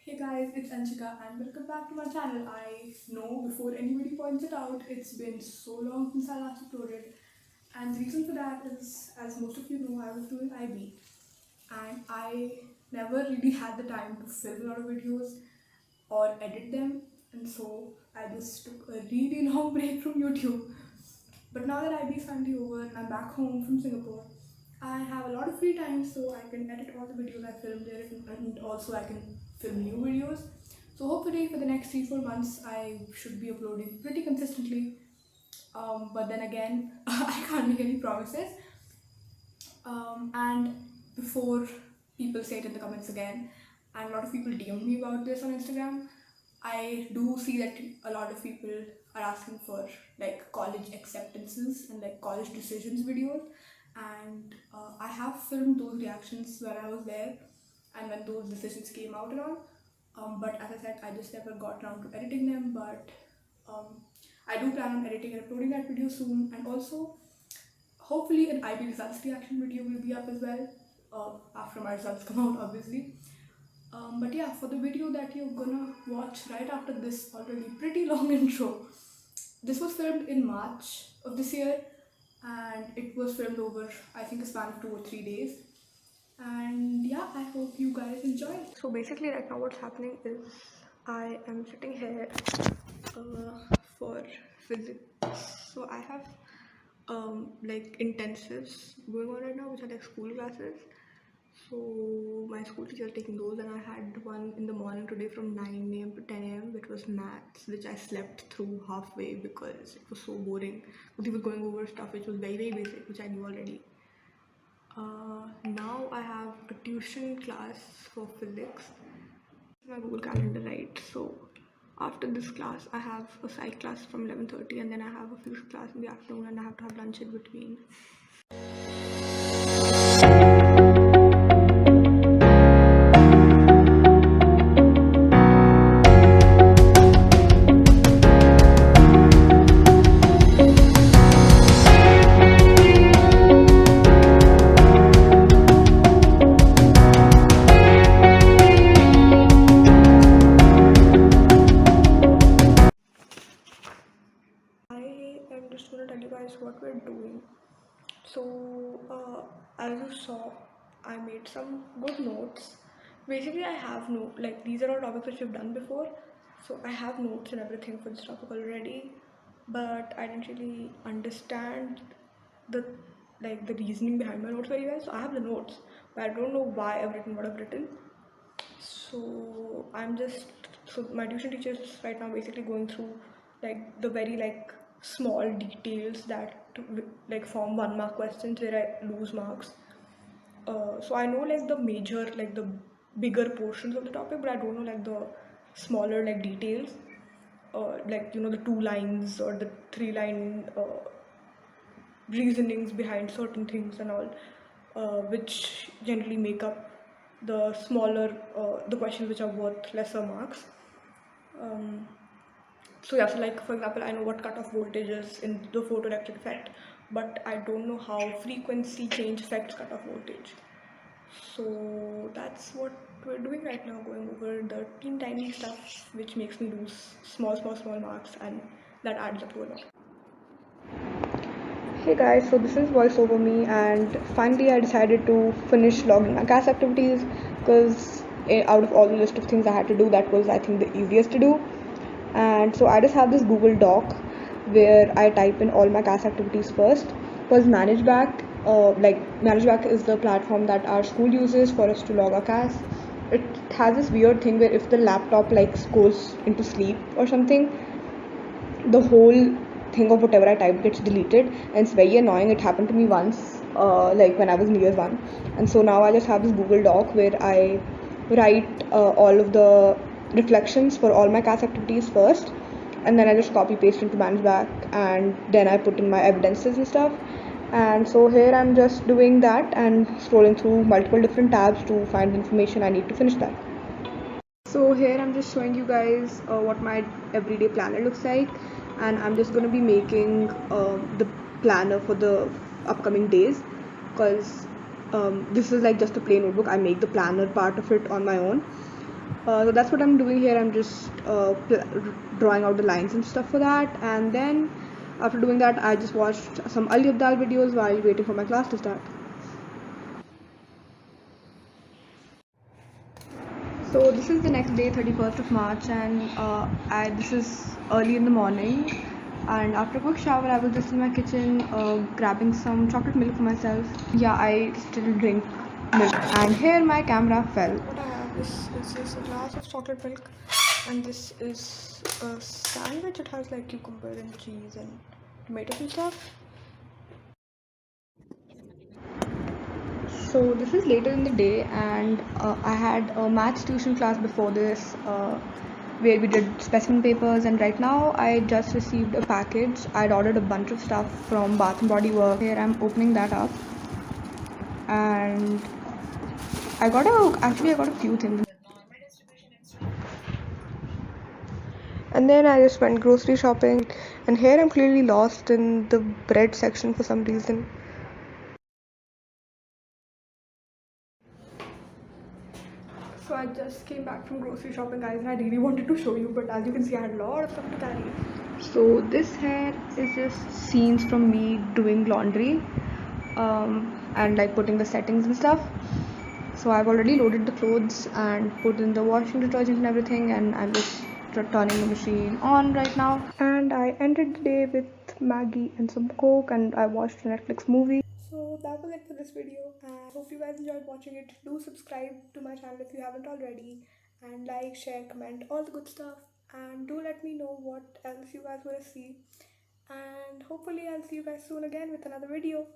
Hey guys, it's Anshika and welcome back to my channel. I know before anybody points it out, it's been so long since I last uploaded, and the reason for that is, as most of you know, I was doing IB and I never really had the time to film a lot of videos or edit them, and so I just took a really long break from YouTube. But now that IB is finally over and I'm back home from Singapore, I have a lot of free time, so I can edit all the videos I filmed there, and also I can film new videos. So hopefully for the next 3-4 months I should be uploading pretty consistently. But then again, I can't make any promises. And before people say it in the comments again, and a lot of people DM me about this on Instagram, I do see that a lot of people are asking for like college acceptances and like college decisions videos, and I have filmed those reactions when I was there and when those decisions came out and all. But as I said, I just never got around to editing them. But um, I do plan on editing and uploading that video soon, and also hopefully an IB results reaction video will be up as well after my results come out, obviously. But yeah, for the video that you're gonna watch right after this already pretty long intro, this was filmed in March of this year, and it was filmed over, I think, a span of 2 or 3 days. And yeah, I hope you guys enjoy. So basically right now what's happening is I am sitting here for physics. So I have like intensives going on right now, which are like school classes. So my school teacher is taking those, and I had one in the morning today from 9 a.m. to 10 a.m. which was maths, which I slept through halfway because it was so boring. Because he was going over stuff which was very basic, which I knew already. Now I have a tuition class for physics. My Google Calendar, right? So after this class, I have a psych class from 11:30, and then I have a physics class in the afternoon, and I have to have lunch in between. I'm just gonna tell you guys what we're doing. So, as you saw, I made some good notes. Basically, I have like these are all topics which we've done before, so I have notes and everything for this topic already. But I didn't really understand the the reasoning behind my notes very well. So I have the notes, but I don't know why I've written what I've written. So my tuition teacher is right now basically going through like the very small details that like form 1 mark questions where I lose marks. So I know like the major, like the bigger portions of the topic, but I don't know like the smaller like details, like the 2 lines or the 3 line reasonings behind certain things and all, which generally make up the smaller the questions which are worth lesser marks. So yeah, so like for example, I know what cutoff voltage is in the photoelectric effect, but I don't know how frequency change affects cutoff voltage. So that's what we're doing right now, going over the teeny tiny stuff which makes me lose small marks, and that adds up to a lot. Hey guys, so this is voice over me, and finally I decided to finish logging my class activities because out of all the list of things I had to do, that was I think the easiest to do. And so I just have this Google Doc where I type in all my class activities first, because ManageBack is the platform that our school uses for us to log our class. It has this weird thing where if the laptop goes into sleep or something, the whole thing of whatever I typed gets deleted, and it's very annoying. It happened to me once, like when I was in year 1, and so now I just have this Google Doc where I write all of the reflections for all my class activities first, and then I just copy paste into ManageBack, and then I put in my evidences and stuff. And so here I'm just doing that and scrolling through multiple different tabs to find the information I need to finish that. So here I'm just showing you guys what my everyday planner looks like, and I'm just going to be making the planner for the upcoming days, because this is like just a plain notebook. I make the planner part of it on my own. So that's what I'm doing here. I'm just drawing out the lines and stuff for that. And then after doing that, I just watched some Ali Abdal videos while waiting for my class to start. So this is the next day, 31st of March, and this is early in the morning. And after a quick shower, I was just in my kitchen grabbing some chocolate milk for myself. Yeah, I still drink milk. And here my camera fell. What I have is just a glass of chocolate milk, and this is a sandwich. It has like cucumber and cheese and tomatoes and stuff. So this is later in the day, and I had a maths tuition class before this, where we did specimen papers. And right now, I just received a package. I'd ordered a bunch of stuff from Bath and Body Works. Here I'm opening that up, and I got a few things. And then I just went grocery shopping, and here I'm clearly lost in the bread section for some reason. So I just came back from grocery shopping, guys, and I really wanted to show you, but as you can see, I had a lot of stuff to carry. So this here is just scenes from me doing laundry, and like putting the settings and stuff. So I've already loaded the clothes and put in the washing detergent and everything, and I'm just turning the machine on right now. And I ended the day with Maggie and some Coke, and I watched a Netflix movie. So that was it for this video, and I hope you guys enjoyed watching it. Do subscribe to my channel if you haven't already, and like, share, comment, all the good stuff. And do let me know what else you guys want to see. And hopefully I'll see you guys soon again with another video.